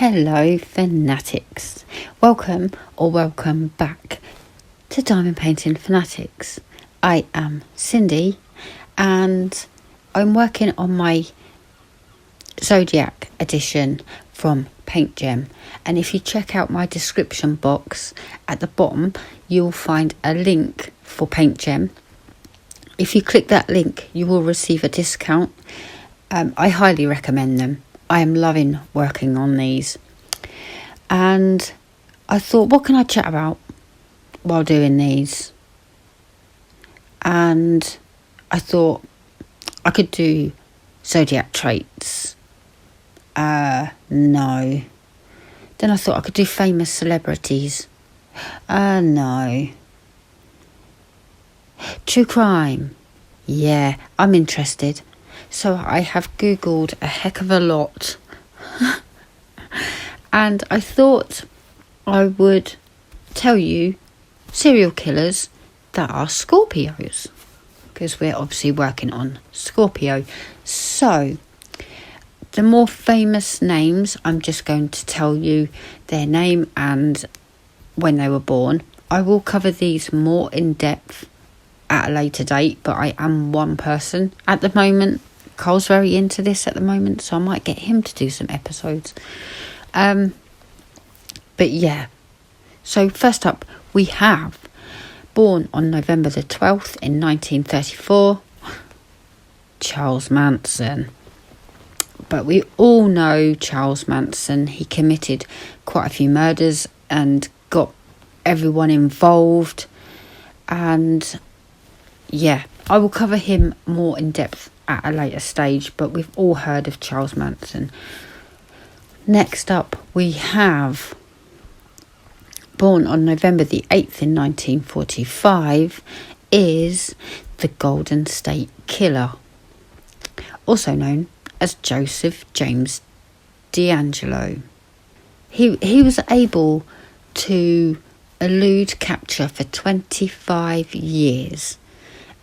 Hello Fanatics, welcome back to Diamond Painting Fanatics. I am Cindy and I'm working on my Zodiac edition from Paint Gem, and if you check out my description box at the bottom you'll find a link for Paint Gem. If you click that link you will receive a discount. I highly recommend them. I am loving working on these, and I thought, what can I chat about while doing these? And I thought I could do zodiac traits. No. Then I thought I could do famous celebrities. No. True crime. Yeah, I'm interested. So I have Googled a heck of a lot and I thought I would tell you serial killers that are Scorpios, because we're obviously working on Scorpio. So the more famous names, I'm just going to tell you their name and when they were born. I will cover these more in depth at a later date, but I am one person at the moment. Cole's very into this at the moment, so I might get him to do some episodes. But yeah, so first up we have, born on November the 12th in 1934, Charles Manson. But we all know Charles Manson. He committed quite a few murders and got everyone involved, and yeah, I will cover him more in depth at a later stage, but we've all heard of Charles Manson. Next up we have, born on November the 8th in 1945, is the Golden State Killer, also known as Joseph James D'Angelo. He was able to elude capture for 25 years.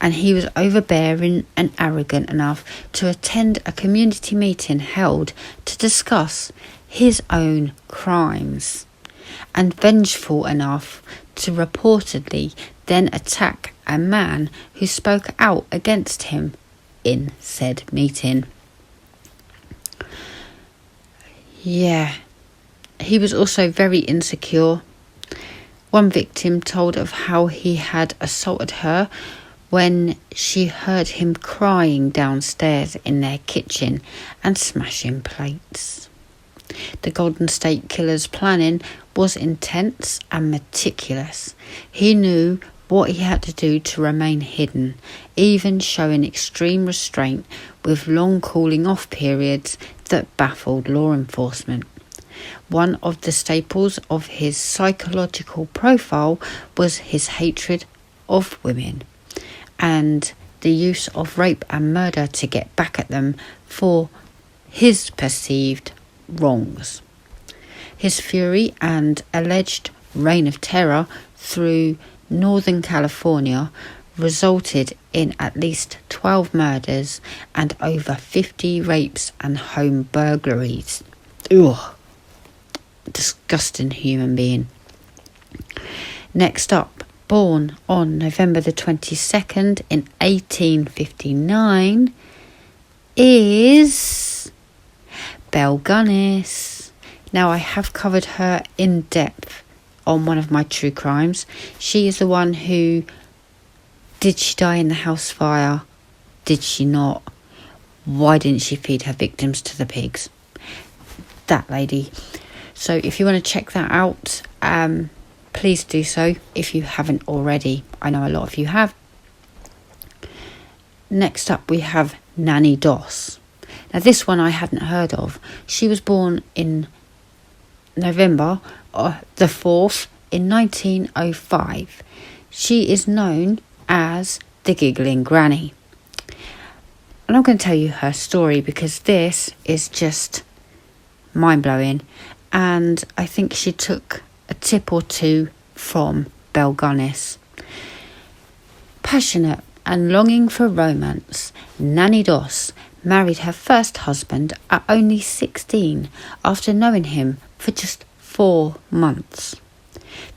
And he was overbearing and arrogant enough to attend a community meeting held to discuss his own crimes, and vengeful enough to reportedly then attack a man who spoke out against him in said meeting. Yeah, he was also very insecure. One victim told of how he had assaulted her when she heard him crying downstairs in their kitchen and smashing plates. The Golden State Killer's planning was intense and meticulous. He knew what he had to do to remain hidden, even showing extreme restraint with long cooling off periods that baffled law enforcement. One of the staples of his psychological profile was his hatred of women, and the use of rape and murder to get back at them for his perceived wrongs. His fury and alleged reign of terror through Northern California resulted in at least 12 murders and over 50 rapes and home burglaries. Ugh. Disgusting human being. Next up, born on November the 22nd in 1859, is Belle Gunness. Now, I have covered her in depth on one of my true crimes. She is the one who, did she die in the house fire? Did she not? Why didn't she feed her victims to the pigs? That lady. So if you want to check that out, please do so if you haven't already. I know a lot of you have. Next up we have Nanny Doss. Now this one I hadn't heard of. She was born in November the 4th in 1905. She is known as the Giggling Granny. And I'm going to tell you her story because this is just mind-blowing. And I think she took a tip or two from Belle Gunness. Passionate and longing for romance, Nanny Doss married her first husband at only 16 after knowing him for just 4 months.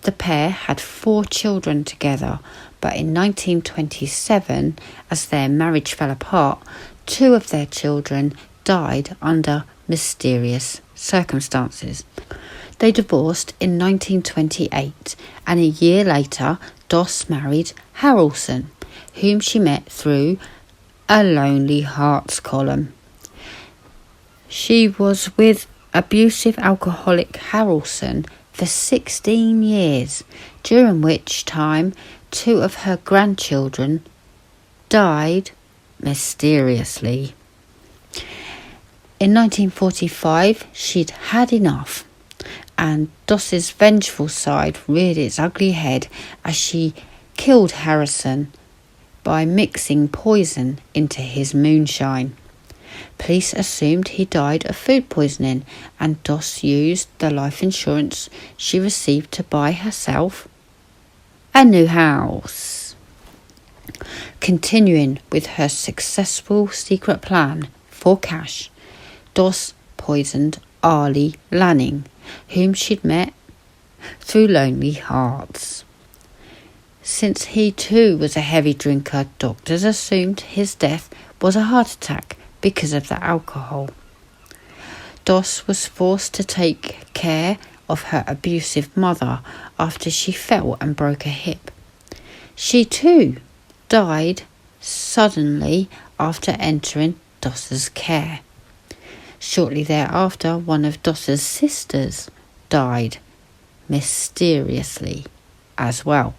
The pair had 4 children together, but in 1927, as their marriage fell apart, 2 of their children died under mysterious circumstances. They divorced in 1928, and a year later, Doss married Harrelson, whom she met through a Lonely Hearts column. She was with abusive alcoholic Harrelson for 16 years, during which time 2 of her grandchildren died mysteriously. In 1945, she'd had enough, and Doss's vengeful side reared its ugly head as she killed Harrison by mixing poison into his moonshine. Police assumed he died of food poisoning, and Doss used the life insurance she received to buy herself a new house. Continuing with her successful secret plan for cash, Doss poisoned Arlie Lanning, whom she'd met through Lonely Hearts. Since he too was a heavy drinker, doctors assumed his death was a heart attack because of the alcohol. Doss was forced to take care of her abusive mother after she fell and broke a hip. She too died suddenly after entering Doss's care. Shortly thereafter, one of Doss's sisters died mysteriously as well.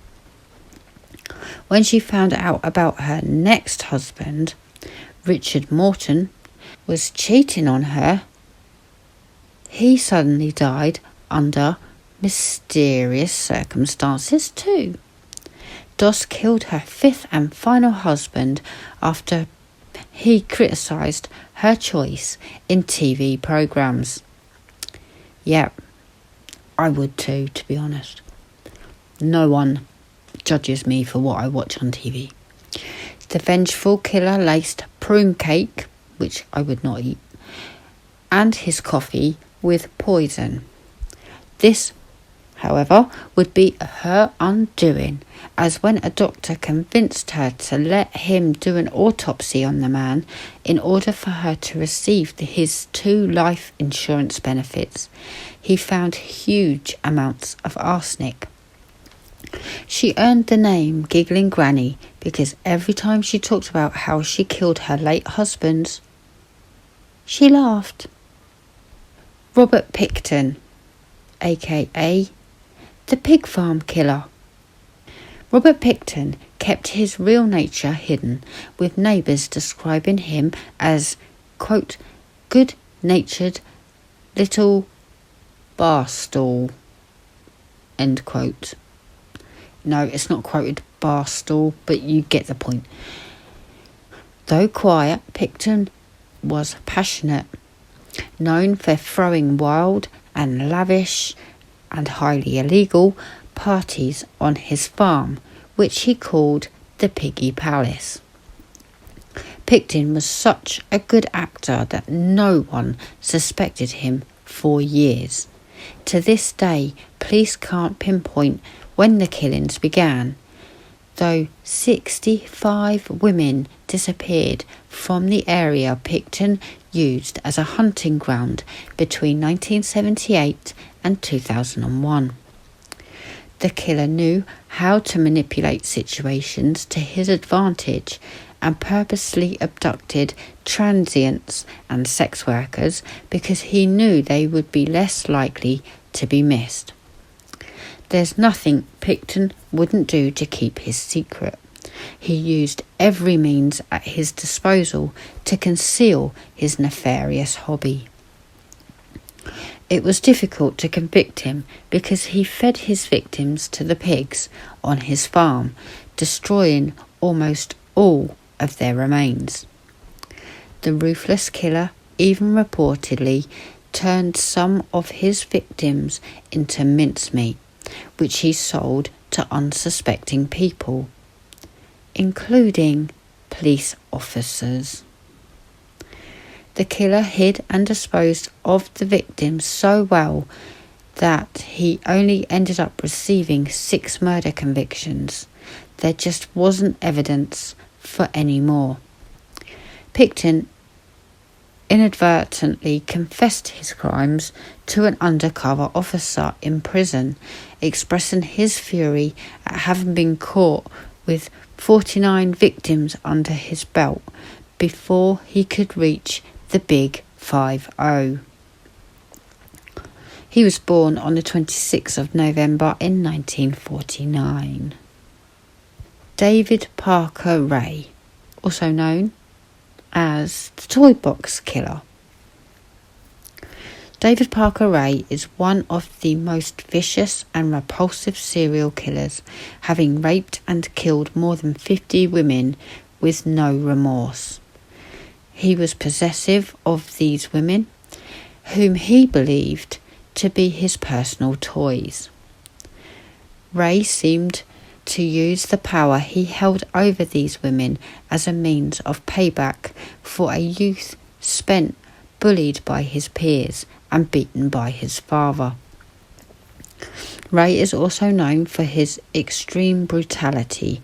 When she found out about her next husband, Richard Morton, was cheating on her, he suddenly died under mysterious circumstances too. Doss killed her 5th and final husband after he criticised her choice in TV programmes. Yep, I would too, to be honest. No one judges me for what I watch on TV. The vengeful killer laced prune cake, which I would not eat, and his coffee with poison. This, however, would be her undoing, as when a doctor convinced her to let him do an autopsy on the man in order for her to receive his 2 life insurance benefits, he found huge amounts of arsenic. She earned the name Giggling Granny because every time she talked about how she killed her late husbands, she laughed. Robert Picton, aka the Pig Farm Killer. Robert Picton kept his real nature hidden, with neighbours describing him as, quote, good-natured little barstool, end quote. No, it's not quoted barstool, but you get the point. Though quiet, Picton was passionate, known for throwing wild and lavish and highly illegal parties on his farm, which he called the Piggy Palace. Picton was such a good actor that no one suspected him for years. To this day, police can't pinpoint when the killings began, though 65 women disappeared from the area Picton used as a hunting ground between 1978 and 2001. The killer knew how to manipulate situations to his advantage and purposely abducted transients and sex workers because he knew they would be less likely to be missed. There's nothing Picton wouldn't do to keep his secret. He used every means at his disposal to conceal his nefarious hobby. It was difficult to convict him because he fed his victims to the pigs on his farm, destroying almost all of their remains. The ruthless killer even reportedly turned some of his victims into mincemeat, which he sold to unsuspecting people, including police officers. The killer hid and disposed of the victims so well that he only ended up receiving 6 murder convictions. There just wasn't evidence for any more. Picton inadvertently confessed his crimes to an undercover officer in prison, expressing his fury at having been caught with 49 victims under his belt before he could reach the big 50. He was born on the 26th of November in 1949. David Parker Ray, also known as the Toy Box Killer. David Parker Ray is one of the most vicious and repulsive serial killers, having raped and killed more than 50 women with no remorse. He was possessive of these women, whom he believed to be his personal toys. Ray seemed to use the power he held over these women as a means of payback for a youth spent bullied by his peers and beaten by his father. Ray is also known for his extreme brutality,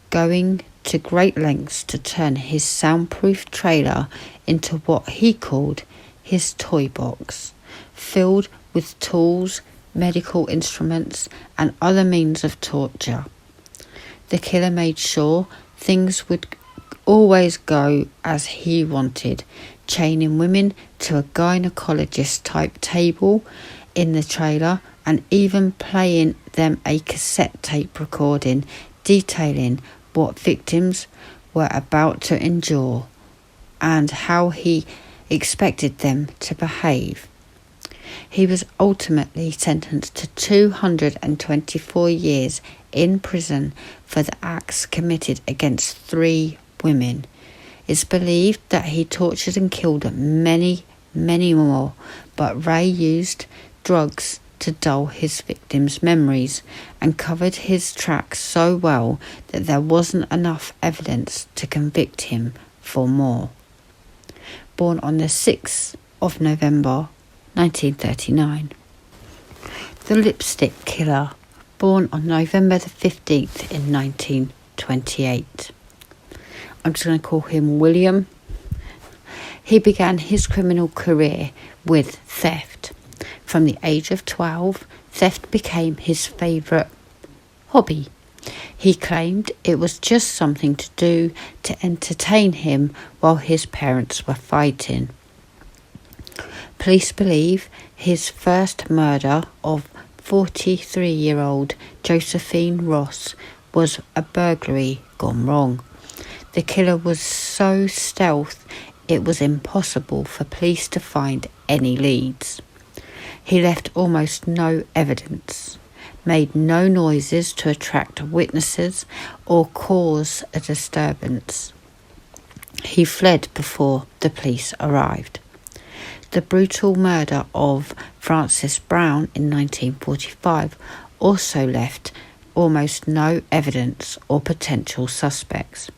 going to great lengths to turn his soundproof trailer into what he called his toy box, filled with tools, medical instruments, and other means of torture. The killer made sure things would always go as he wanted, chaining women to a gynecologist-type table in the trailer and even playing them a cassette tape recording detailing what victims were about to endure and how he expected them to behave. He was ultimately sentenced to 224 years in prison for the acts committed against 3 women. It's believed that he tortured and killed many, many more, but Ray used drugs to dull his victims' memories and covered his tracks so well that there wasn't enough evidence to convict him for more. Born on the 6th of November 1939. The Lipstick Killer, born on November the 15th in 1928. I'm just going to call him William. He began his criminal career with theft. From the age of 12, theft became his favourite hobby. He claimed it was just something to do to entertain him while his parents were fighting. Police believe his first murder of 43-year-old Josephine Ross was a burglary gone wrong. The killer was so stealth it was impossible for police to find any leads. He left almost no evidence, made no noises to attract witnesses or cause a disturbance. He fled before the police arrived. The brutal murder of Frances Brown in 1945 also left almost no evidence or potential suspects.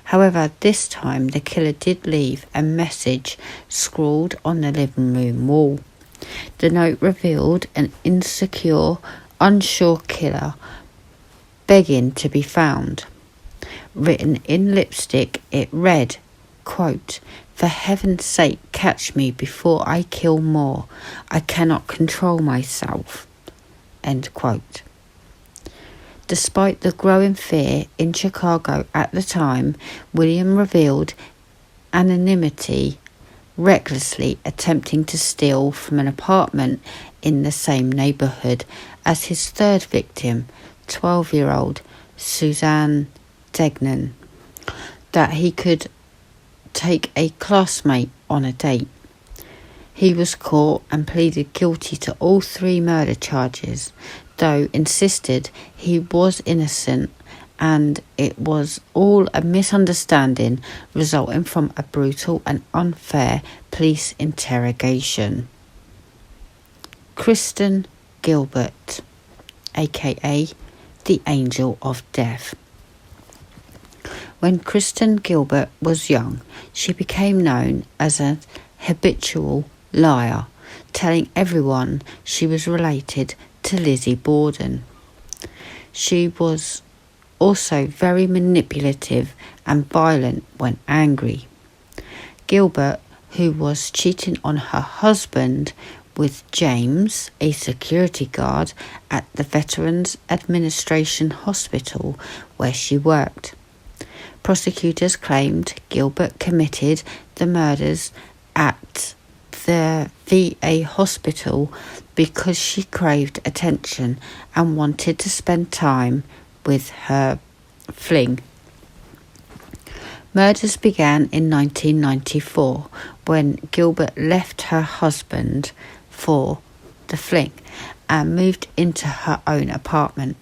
However, this time the killer did leave a message scrawled on the living room wall. The note revealed an insecure, unsure killer begging to be found. Written in lipstick, it read, quote, "For heaven's sake, catch me before I kill more. I cannot control myself." End quote. Despite the growing fear in Chicago at the time, William revealed anonymity, recklessly attempting to steal from an apartment in the same neighbourhood as his third victim, 12-year-old Suzanne Degnan, that he could take a classmate on a date. He was caught and pleaded guilty to all 3 murder charges, though insisted he was innocent and it was all a misunderstanding resulting from a brutal and unfair police interrogation. Kristen Gilbert, aka the Angel of Death. When Kristen Gilbert was young, she became known as a habitual liar, telling everyone she was related to Lizzie Borden. She was also very manipulative and violent when angry. Gilbert, who was cheating on her husband with James, a security guard at the Veterans Administration Hospital where she worked. Prosecutors claimed Gilbert committed the murders at the VA hospital because she craved attention and wanted to spend time with her fling. Murders began in 1994 when Gilbert left her husband for the fling and moved into her own apartment.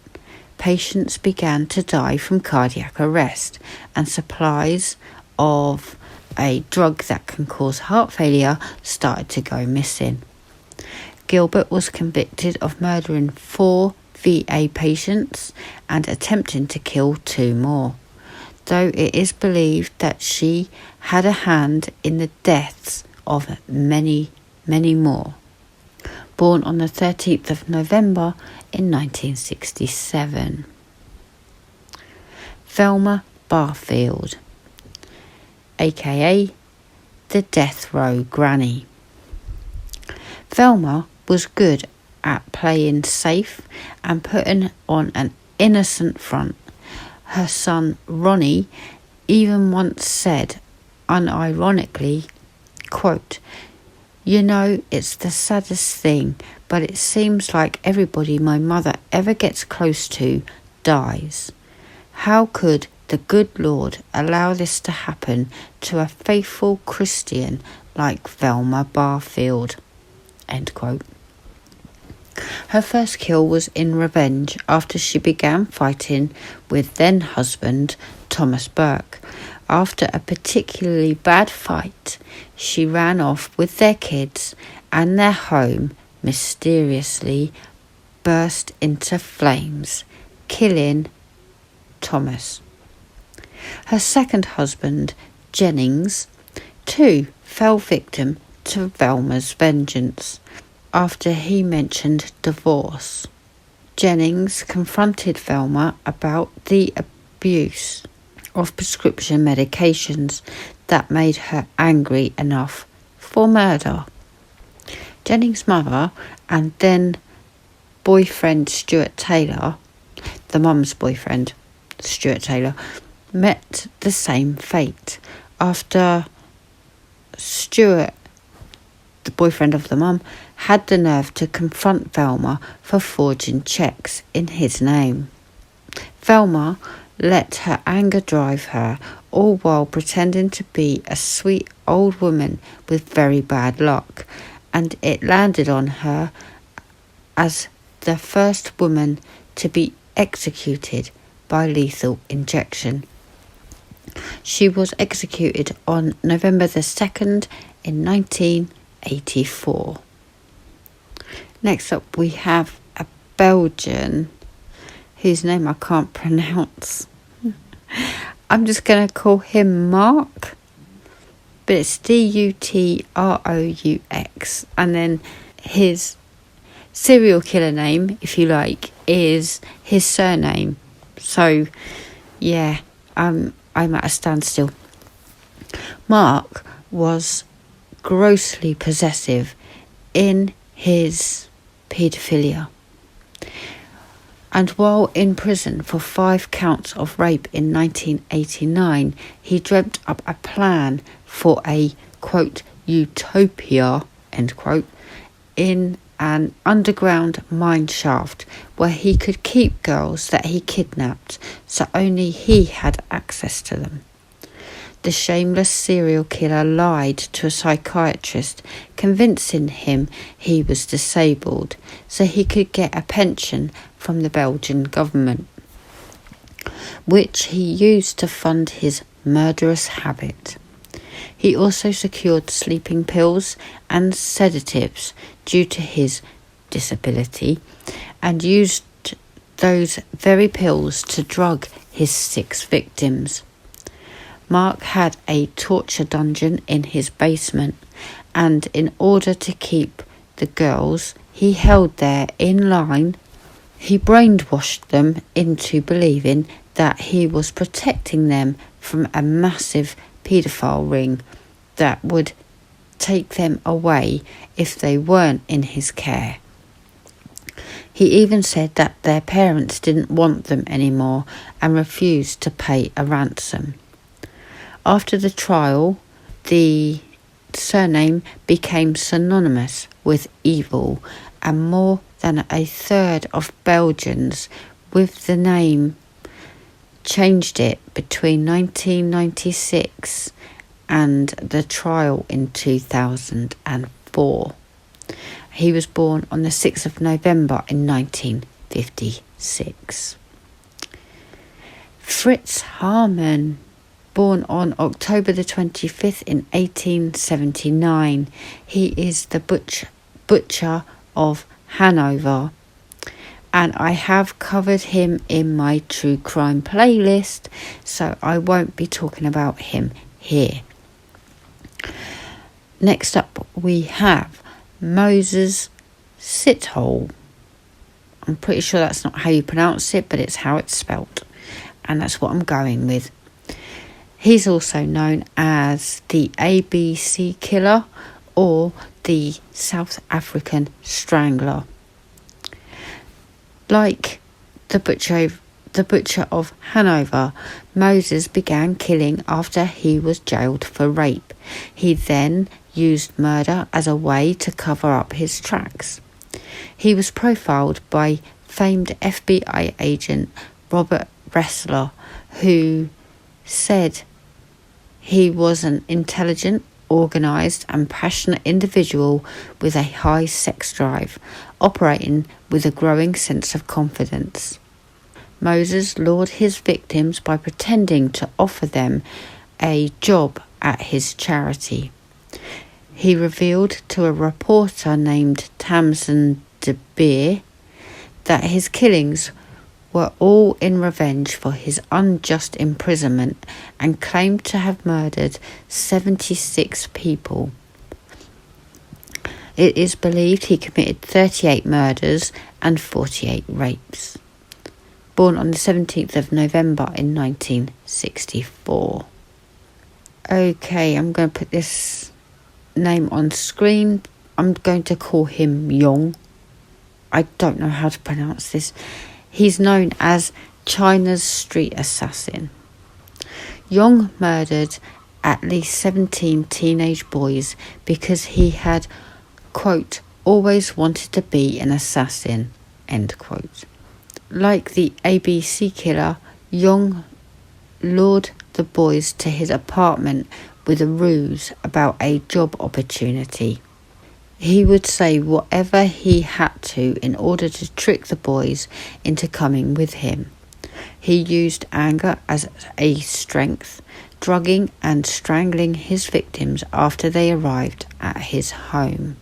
Patients began to die from cardiac arrest, and supplies of a drug that can cause heart failure started to go missing. Gilbert was convicted of murdering 4 VA patients and attempting to kill 2 more, though it is believed that she had a hand in the deaths of many, many more. Born on the 13th of November in 1967. Velma Barfield, aka the Death Row Granny. Velma was good at playing safe and putting on an innocent front. Her son Ronnie even once said, unironically, quote, "You know, it's the saddest thing, but it seems like everybody my mother ever gets close to dies. How could the good Lord allow this to happen to a faithful Christian like Velma Barfield?" End quote. Her first kill was in revenge after she began fighting with then-husband Thomas Burke. After a particularly bad fight, she ran off with their kids, and their home mysteriously burst into flames, killing Thomas. Her second husband, Jennings, too fell victim to Velma's vengeance after he mentioned divorce. Jennings confronted Velma about the abuse of prescription medications that made her angry enough for murder. Jennings' mother and then boyfriend Stuart Taylor, the mum's boyfriend Stuart Taylor, met the same fate after Stuart, the boyfriend of the mum, had the nerve to confront Velma for forging checks in his name. Velma let her anger drive her, all while pretending to be a sweet old woman with very bad luck, and it landed on her as the first woman to be executed by lethal injection. She was executed on November the 2nd in 1984. Next up we have a Belgian whose name I can't pronounce. I'm just going to call him Mark, but it's Dutroux, and then his serial killer name, if you like, is his surname. So yeah, I'm at a standstill. Mark was grossly possessive in his paedophilia, and while in prison for 5 counts of rape in 1989, he dreamt up a plan for a, quote, utopia, end quote, in an underground mine shaft where he could keep girls that he kidnapped so only he had access to them. The shameless serial killer lied to a psychiatrist, convincing him he was disabled so he could get a pension from the Belgian government, which he used to fund his murderous habit. He also secured sleeping pills and sedatives due to his disability, and used those very pills to drug his 6 victims. Mark had a torture dungeon in his basement, and in order to keep the girls he held there in line, he brainwashed them into believing that he was protecting them from a massive paedophile ring that would take them away if they weren't in his care. He even said that their parents didn't want them anymore and refused to pay a ransom. After the trial, the surname became synonymous with evil, and more than a third of Belgians with the name changed it between 1996 and the trial in 2004. He was born on the 6th of November in 1956. Fritz Hamann, born on October the 25th in 1879. He is the butcher of Hanover, and I have covered him in my true crime playlist, so I won't be talking about him here. Next up we have Moses Sithole. I'm pretty sure that's not how you pronounce it, but it's how it's spelt, and that's what I'm going with. He's also known as the ABC Killer or the South African Strangler. Like the butcher of Hanover, Moses began killing after he was jailed for rape. He then used murder as a way to cover up his tracks. He was profiled by famed FBI agent Robert Ressler, who said he was an intelligent, organised and passionate individual with a high sex drive, operating with a growing sense of confidence. Moses lured his victims by pretending to offer them a job at his charity. He revealed to a reporter named Tamsin de Beer that his killings were all in revenge for his unjust imprisonment, and claimed to have murdered 76 people. It is believed he committed 38 murders and 48 rapes. Born on the 17th of November in 1964. Okay, I'm going to put this name on screen. I'm going to call him Yong. I don't know how to pronounce this. He's known as China's street assassin. Yong murdered at least 17 teenage boys because he had, quote, always wanted to be an assassin, end quote. Like the ABC Killer, Yong lured the boys to his apartment with a ruse about a job opportunity. He would say whatever he had to in order to trick the boys into coming with him. He used anger as a strength, drugging and strangling his victims after they arrived at his home.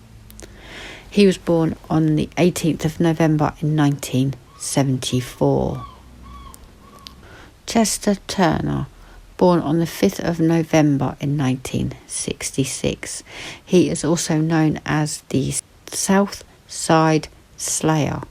He was born on the 18th of November in 1974. Chester Turner, born on the 5th of November in 1966. He is also known as the South Side Slayer.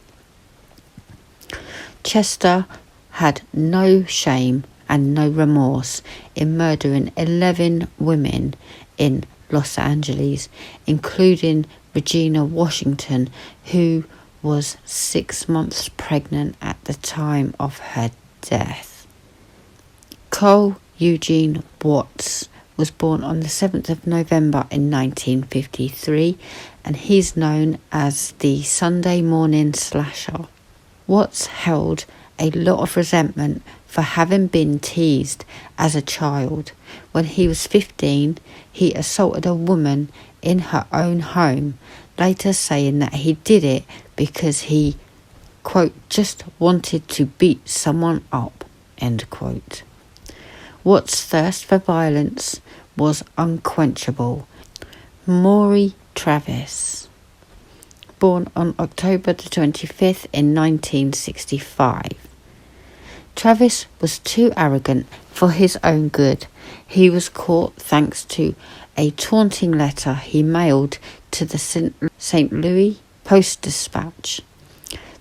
Chester had no shame and no remorse in murdering 11 women in Los Angeles, including Regina Washington, who was 6 months pregnant at the time of her death. Cole Eugene Watts was born on the 7th of November in 1953, and he's known as the Sunday morning slasher. Watts held a lot of resentment for having been teased as a child. When he was 15, he assaulted a woman in her own home, later saying that he did it because he, quote, just wanted to beat someone up, end quote. Watts' thirst for violence was unquenchable. Maury Travis, born on October the 25th in 1965. Travis was too arrogant for his own good He was caught thanks to a taunting letter he mailed to the St. Louis Post-Dispatch.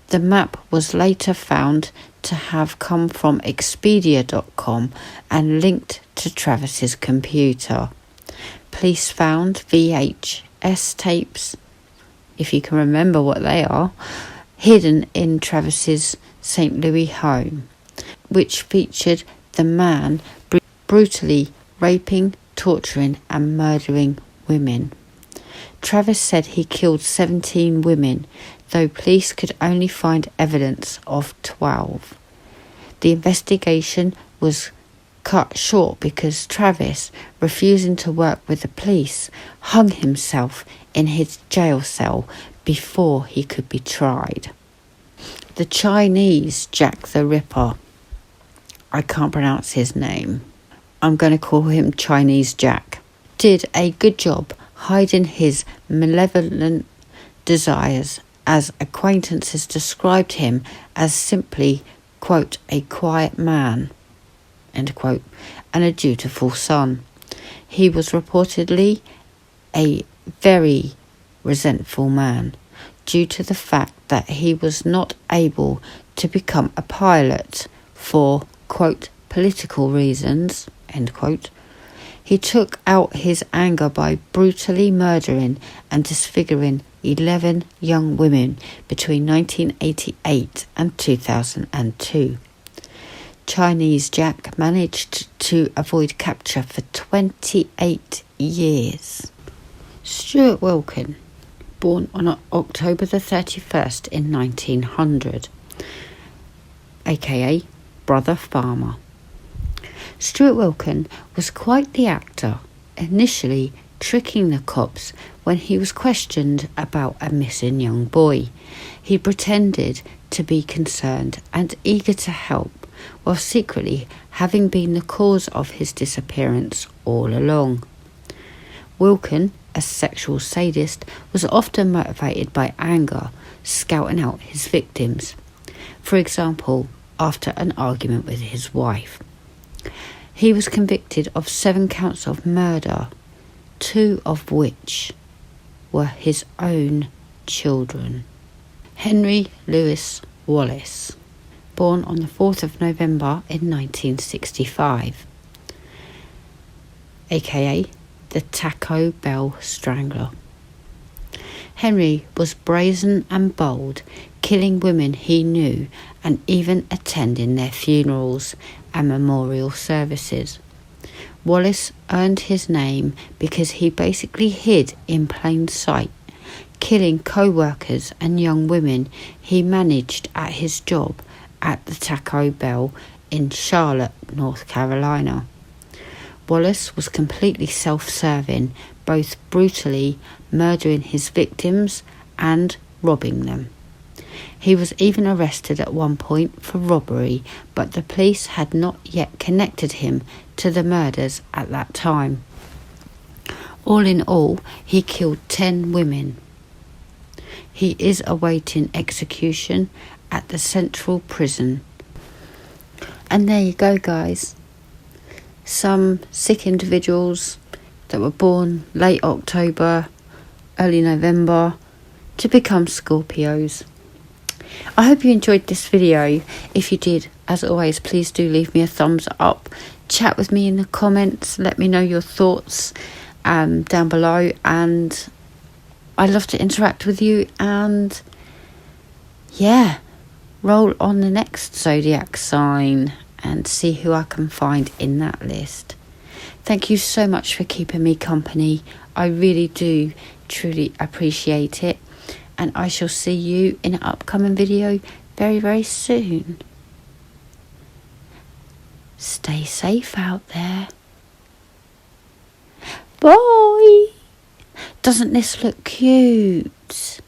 The map was later found to have come from Expedia.com and linked to Travis's computer. Police found VHS tapes, if you can remember what they are, hidden in Travis's St. Louis home, which featured the man brutally raping, torturing and murdering women. Travis said he killed 17 women, though police could only find evidence of 12. The investigation was cut short because Travis, refusing to work with the police, hung himself in his jail cell before he could be tried. The Chinese Jack the Ripper, I can't pronounce his name, I'm going to call him Chinese Jack, did a good job hiding his malevolent desires, as acquaintances described him as simply, quote, a quiet man, end quote, and a dutiful son. He was reportedly a very resentful man due to the fact that he was not able to become a pilot for, quote, political reasons, end quote. He took out his anger by brutally murdering and disfiguring 11 young women between 1988 and 2002. Chinese Jack managed to avoid capture for 28 years. Stuart Wilkin, born on October the 31st in 1900, aka Brother Farmer. Stuart Wilkin was quite the actor, initially tricking the cops when he was questioned about a missing young boy. He pretended to be concerned and eager to help, while secretly having been the cause of his disappearance all along. Wilkin, a sexual sadist, was often motivated by anger, scouting out his victims. For example, after an argument with his wife. He was convicted of 7 counts of murder, 2 of which were his own children. Henry Louis Wallace, born on the 4th of November in 1965, aka the Taco Bell Strangler. Henry was brazen and bold, killing women he knew and even attending their funerals and memorial services. Wallace earned his name because he basically hid in plain sight, killing co-workers and young women he managed at his job at the Taco Bell in Charlotte, North Carolina. Wallace was completely self-serving, both brutally murdering his victims and robbing them. He was even arrested at one point for robbery, but the police had not yet connected him to the murders at that time. All in all, he killed 10 women. He is awaiting execution at the Central Prison. And there you go, guys. Some sick individuals that were born late October, early November, to become Scorpios. I hope you enjoyed this video. If you did, as always, please do leave me a thumbs up. Chat with me in the comments. Let me know your thoughts down below. And I love to interact with you. And yeah, roll on the next zodiac sign and see who I can find in that list. Thank you so much for keeping me company. I really do truly appreciate it. And I shall see you in an upcoming video very, very soon. Stay safe out there. Bye. Doesn't this look cute?